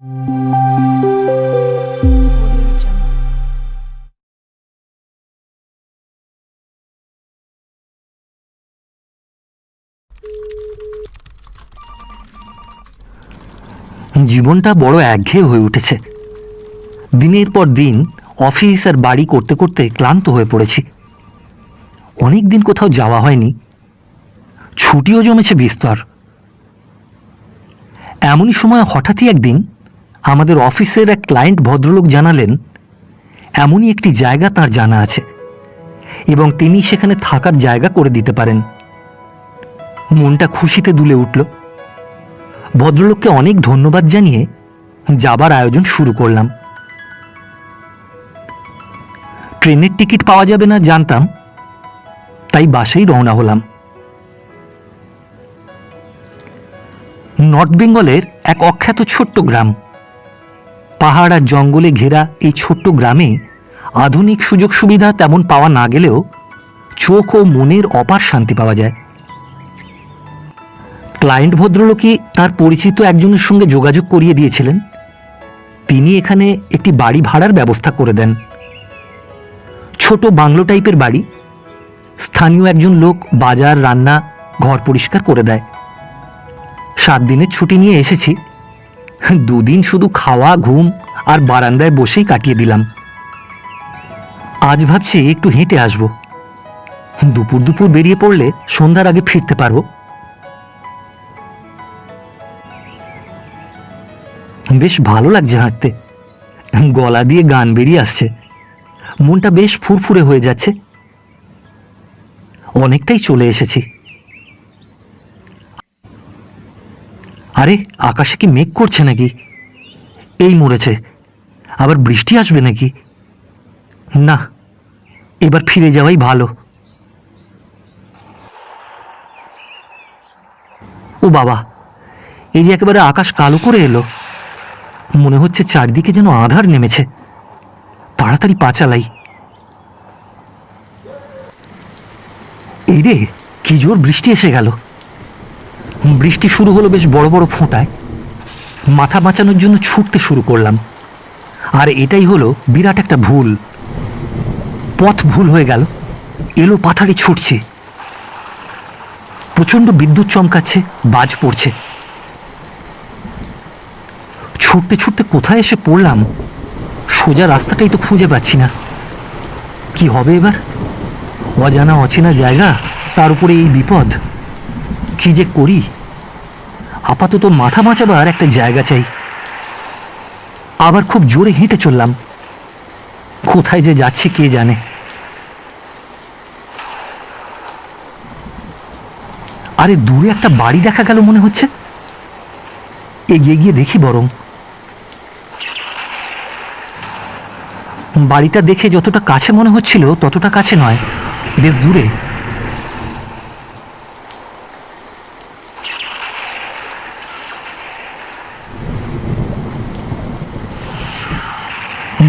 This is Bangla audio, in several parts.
জীবনটা বড় একঘেয়ে হয়ে উঠেছে। দিনের পর দিন অফিস আর বাড়ি করতে করতে ক্লান্ত হয়ে পড়েছি। অনেক দিন কোথাও যাওয়া হয়নি, ছুটিও জমেছে বিস্তর। এমনই সময় হঠাৎই একদিন আমাদের অফিসের এক ক্লায়েন্ট ভদ্রলোক জানালেন এমনই একটি জায়গা তার জানা আছে এবং তিনি সেখানে থাকার জায়গা করে দিতে পারেন। মনটা খুশিতে দুলে উঠল। ভদ্রলোককে অনেক ধন্যবাদ জানিয়ে যাবার আয়োজন শুরু করলাম। ট্রেনের টিকিট পাওয়া যাবে না জানতাম, তাই বাসেই রওনা হলাম। নর্থ বেঙ্গলের এক অখ্যাত ছোট্ট গ্রাম। পাহাড় আর জঙ্গলে ঘেরা এই ছোট্ট গ্রামে আধুনিক সুযোগ সুবিধা তেমন পাওয়া না গেলেও চোখ ও মনের অপার শান্তি পাওয়া যায়। ক্লায়েন্ট ভদ্রলোকই তার পরিচিত একজনের সঙ্গে যোগাযোগ করিয়ে দিয়েছিলেন। তিনি এখানে একটি বাড়ি ভাড়ার ব্যবস্থা করে দেন। ছোট বাংলো টাইপের বাড়ি। স্থানীয় একজন লোক বাজার, রান্না, ঘর পরিষ্কার করে দেয়। 7 দিনের ছুটি নিয়ে এসেছি। 2 দিন শুধু খাওয়া, ঘুম আর বারান্দায় বসেই কাটিয়ে দিলাম। আজ ভাবছি একটু হেঁটে আসব। দুপুর দুপুর বেরিয়ে পড়লে সন্ধ্যার আগে ফিরতে পারবো। বেশ ভালো লাগছে হাঁটতে। গলা দিয়ে গান বেরিয়ে আসছে। মনটা বেশ ফুরফুরে হয়ে যাচ্ছে। অনেকটাই চলে এসেছি। আরে আকাশে কি মেঘ করছে নাকি? এই মরেছে। আবার বৃষ্টি আসবে নাকি? না, এবার ফিরে যাওয়াই ভালো। ও বাবা, এই যে একেবারে আকাশ কালো করে এলো। মনে হচ্ছে চারদিকে যেন আঁধার নেমেছে। তাড়াতাড়ি পা চালাই। এই রে, কি জোর বৃষ্টি এসে গেল। বৃষ্টি শুরু হলো বেশ বড় বড় ফোঁটায়। মাথা বাঁচানোর জন্য ছুটতে শুরু করলাম। আর এটাই হলো বিরাট একটা ভুল। পথ ভুল হয়ে গেল। এলো পাথাড়ে ছুটছে। প্রচণ্ড বিদ্যুৎ চমকাচ্ছে, বাজ পড়ছে। ছুটতে ছুটতে কোথায় এসে পড়লাম? সোজা রাস্তাটাই তো খুঁজে পাচ্ছি না। কি হবে এবার? অজানা অচেনা জায়গা, তার উপরে এই বিপদ। কি যে করি? আপাতত মাথা বাঁচাবার একটা জায়গা চাই। আবার খুব জোরে হেঁটে চললাম। কোথায় যে যাচ্ছি কে জানে। আরে দূরে একটা বাড়ি দেখা গেল মনে হচ্ছে। এগিয়ে গিয়ে দেখি বরং। বাড়িটা দেখে যতটা কাছে মনে হচ্ছিল ততটা কাছে নয়, বেশ দূরে।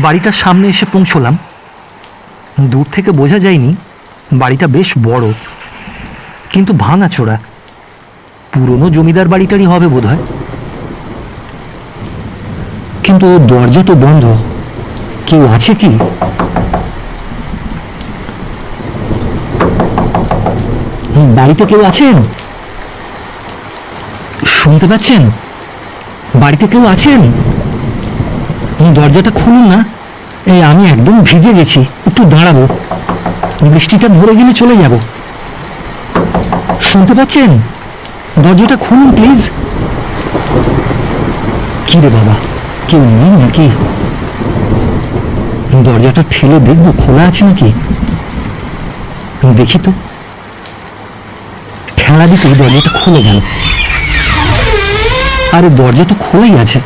বাড়িটার সামনে এসে পৌঁছলাম। দূর থেকে বোঝা যায়নি বাড়িটা বেশ বড়, কিন্তু ভাঙাচোরা। পুরনো জমিদার বাড়িটারই হবে বোধহয়। কিন্তু দরজা তো বন্ধ। কেউ আছে কি? বাড়িতে কেউ আছেন? শুনতে পাচ্ছেন? বাড়িতে কেউ আছেন? দরজাটা খুলুন না। এই আমি একদম ভিজে গেছি, একটু দাঁড়াবো। বৃষ্টিটা ধরে গেলে চলে যাব। শুনতে পাচ্ছেন? দরজাটা খুলুন প্লিজ। কি রে বাবা, কেউ নেই নাকি? দরজাটা ঠেলে দেখবো খোলা আছে নাকি। দেখি তো। ঠেলা দিতেই দরজাটা খুলে গেল। আরে দরজা তো খোলাই আছে।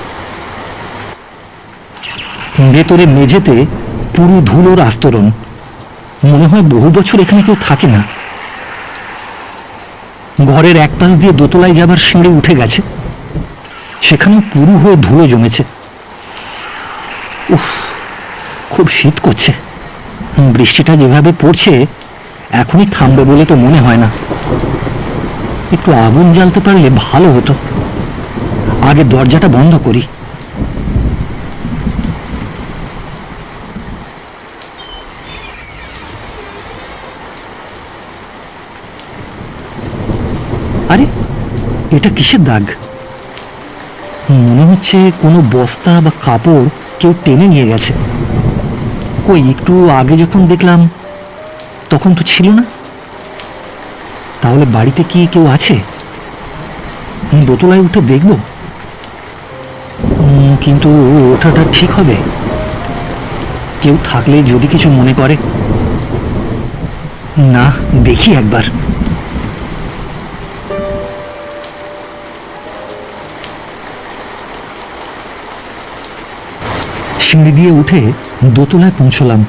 ভেতরে মেঝেতে পুরো ধুলোর আস্তরণ। মনে হয় বহু বছর এখানে কেউ থাকে না। ঘরের এক পাশ দিয়ে দোতলায় যাবার সিঁড়ি উঠে গেছে। সেখানেও পুরু হয়ে ধুলো জমেছে। উফ, খুব শীত করছে। বৃষ্টিটা যেভাবে পড়ছে এখনই থামবে বলে তো মনে হয় না। একটু আগুন জ্বালতে পারলে ভালো হতো। আগে দরজাটা বন্ধ করি। আরে, এটা কিসের দাগ? মনে হচ্ছে কোনো বস্তা বা কাপড় কেউ টেনে নিয়ে গেছে। কই, একটু আগে যখন দেখলাম তখন তো ছিল না। তাহলে বাড়িতে কি কেউ আছে? দোতলায় উঠে দেখব, কিন্তু ওঠাটা ঠিক হবে? কেউ থাকলে যদি কিছু মনে করে। না, দেখি একবার। সিঁড়ি দিয়ে উঠে দোতলায় পৌঁছলাম।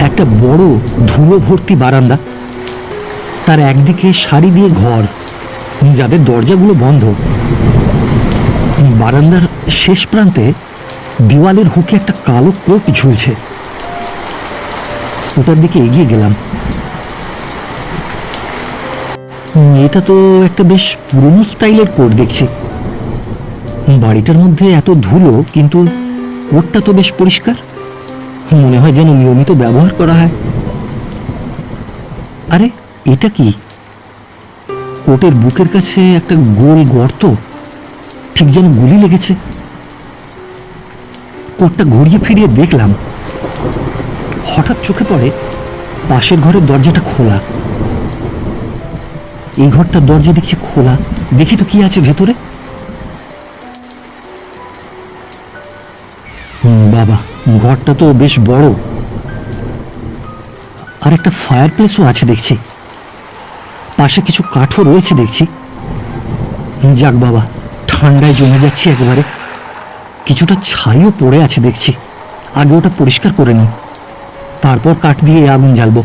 একটা বড় ধুলো ভর্তি বারান্দা, তার একদিকে সারি দিয়ে ঘর, যাদের দরজাগুলো বন্ধ। বারান্দার শেষ প্রান্তে দেওয়ালের হুকে একটা কালো কোট ঝুলছে। ওটার দিকে এগিয়ে গেলাম। এটা তো একটা বেশ পুরনো স্টাইলের কোট দেখছি। বাড়িটার মধ্যে এত ধুলো, কিন্তু কোটটা তো বেশ পরিষ্কার। মনে হয় যেন নিয়মিত ব্যবহার করা হয়। আরে, এটা কি? কোটের বুকের কাছে একটা গোল গর্ত, ঠিক যেন গুলি লেগেছে। কোটটা ঘুরিয়ে ফিরিয়ে দেখলাম। হঠাৎ চোখে পড়ে পাশের ঘরের দরজাটা খোলা। এই ঘরটার দরজা দেখছি খোলা। দেখি তো কি আছে ভেতরে। বাবা, ঘরটা তো বেশ বড়। আর একটা ফায়ার প্লেসও আছে দেখছি। পাশে কিছু কাঠও রয়েছে দেখছি। যাক বাবা, ঠান্ডায় জমে যাচ্ছি একেবারে। কিছুটা ছাইও পড়ে আছে দেখছি। আগে ওটা পরিষ্কার করে নিই, তারপর কাঠ দিয়ে আগুন জ্বালবো।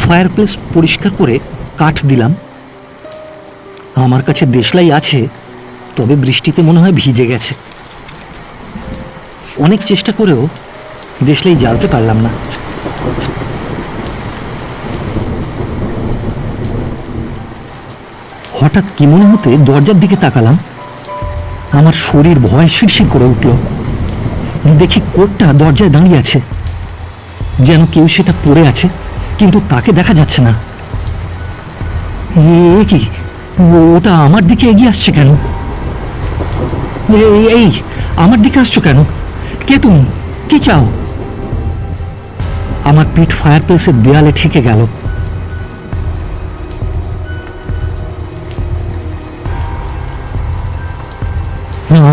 ফায়ার প্লেস পরিষ্কার করে কাঠ দিলাম। আমার কাছে দেশলাই আছে, তবে বৃষ্টিতে মনে হয় ভিজে গেছে। অনেক চেষ্টা করেও দেশলাই জ্বালতে পারলাম না। হঠাৎ কি মনে হতে দরজার দিকে তাকালাম। আমার শরীর ভয়ে শিরশির করে উঠল। দেখি কোটটা দরজায় দাঁড়িয়ে আছে, যেন কেউ সেটা পড়ে আছে, কিন্তু তাকে দেখা যাচ্ছে না। এ কি? ওটা আমার দিকে এগিয়ে আসছে কেন? এই, আমার দিকে আসছো কেন? কে তুমি? কি চাও? আমার পিঠ ফায়ার প্লেসের দেয়ালে ঠেকে গেল।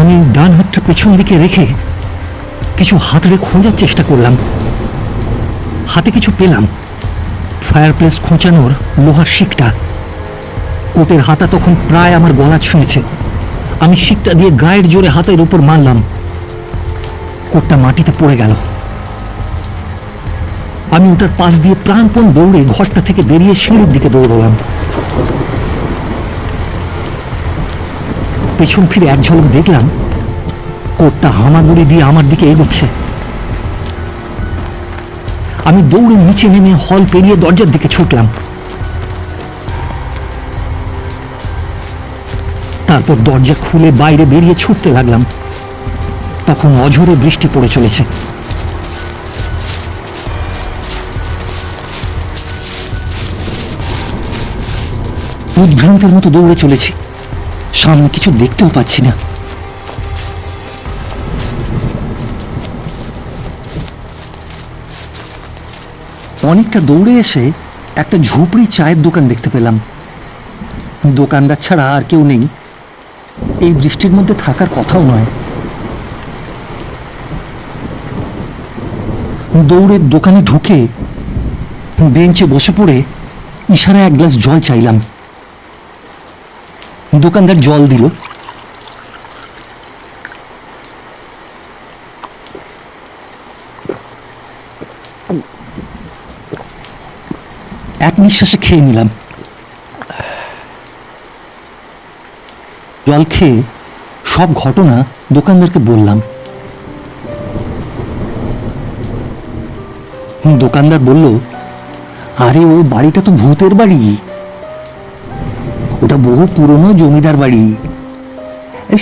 আমি ডান হাতটা পেছন দিকে রেখে কিছু হাতড়ে খোঁজার চেষ্টা করলাম। হাতে কিছু পেলাম। ফায়ার প্লেস খোঁচানোর লোহার শিকটা। কোটের হাতা তখন প্রায় আমার গলা ছুঁয়েছে। আমি শিকটা দিয়ে গায়ের জোরে হাতের উপর মারলাম। কোটটা মাটিতে পড়ে গেল। আমি ওটার পাশ দিয়ে প্রাণপণ দৌড়ে ঘরটা থেকে বেরিয়ে সিঁড়ির দিকে দৌড়লাম। পেছন ফিরে এক ঝলক দেখলাম কোটটা হামাগুড়ি দিয়ে আমার দিকে এগোচ্ছে। আমি দৌড়ে নিচে নেমে হল পেরিয়ে দরজার দিকে ছুটলাম। তারপর দরজা খুলে বাইরে বেরিয়ে ছুটতে লাগলাম। তখন অঝোরে বৃষ্টি পড়ে চলেছে। উদ্ভ্রান্তের মতো দৌড়ে চলেছি। সামনে কিছু দেখতেও পাচ্ছি না। অনেকটা দৌড়ে এসে একটা ঝুপড়ি চায়ের দোকান দেখতে পেলাম। দোকানদার ছাড়া আর কেউ নেই। এই বৃষ্টির মধ্যে থাকার কথাও নয়। দৌড়ে দোকানে ঢুকে বেঞ্চে বসে পড়ে ইশারায় এক গ্লাস জল চাইলাম। দোকানদার জল দিল। এক নিঃশ্বাসে খেয়ে নিলাম। জল খেয়ে সব ঘটনা দোকানদারকে বললাম। দোকানদার বলল, আরে ও বাড়িটা তো ভূতের বাড়ি। ওটা বহু পুরনো জমিদার বাড়ি।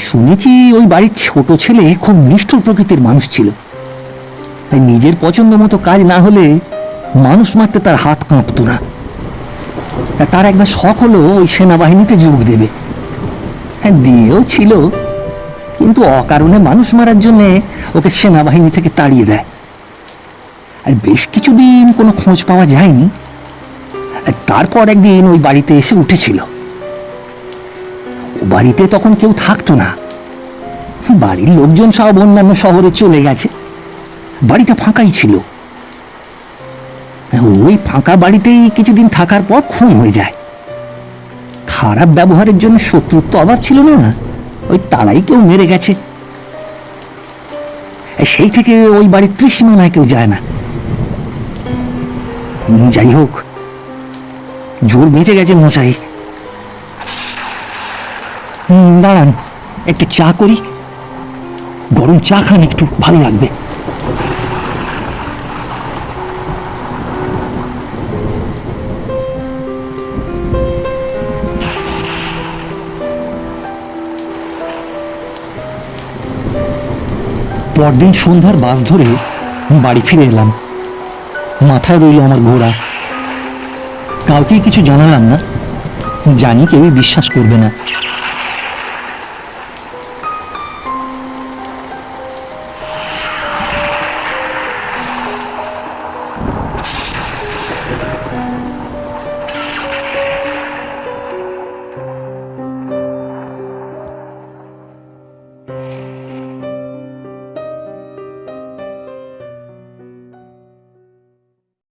শুনেছি ওই বাড়ির ছোট ছেলে খুব নিষ্ঠুর প্রকৃতির মানুষ ছিল। তাই নিজের পছন্দ মতো কাজ না হলে মানুষ মারতে তার হাত কাঁপতো না। তা তার একবার শখ হলো ওই সেনাবাহিনীতে যোগ দেবে। হ্যাঁ, দিয়েও ছিল, কিন্তু অকারণে মানুষ মারার জন্য ওকে সেনাবাহিনী থেকে তাড়িয়ে দেয়। আর বেশ কিছুদিন কোনো খোঁজ পাওয়া যায়নি। আর তারপর একদিন ওই বাড়িতে এসে উঠেছিল। ও বাড়িতে তখন কেউ থাকতো না, বাড়ির লোকজন সব অন্যান্য শহরে চলে গেছে, বাড়িটা ফাঁকাই ছিল। ওই ফাঁকা বাড়িতেই কিছুদিন থাকার পর খুন হয়ে যায়। খারাপ ব্যবহারের জন্য শত্রুর তো অভাব ছিল না, ওই তারাই কেউ মেরে গেছে। সেই থেকে ওই বাড়ির ত্রিসীমানায় কেউ যায় না। যাই হোক, জোর বেঁচে গেছে মশাই। দাঁড়ান, একটু চা করি, গরম চা খান, একটু ভালো লাগবে। পরদিন সন্ধ্যার বাস ধরে বাড়ি ফিরে এলাম। মাথায় রইল আমার ঘোড়া। কাউকেই কিছু জানালাম না, জানি কেউই বিশ্বাস করবে না।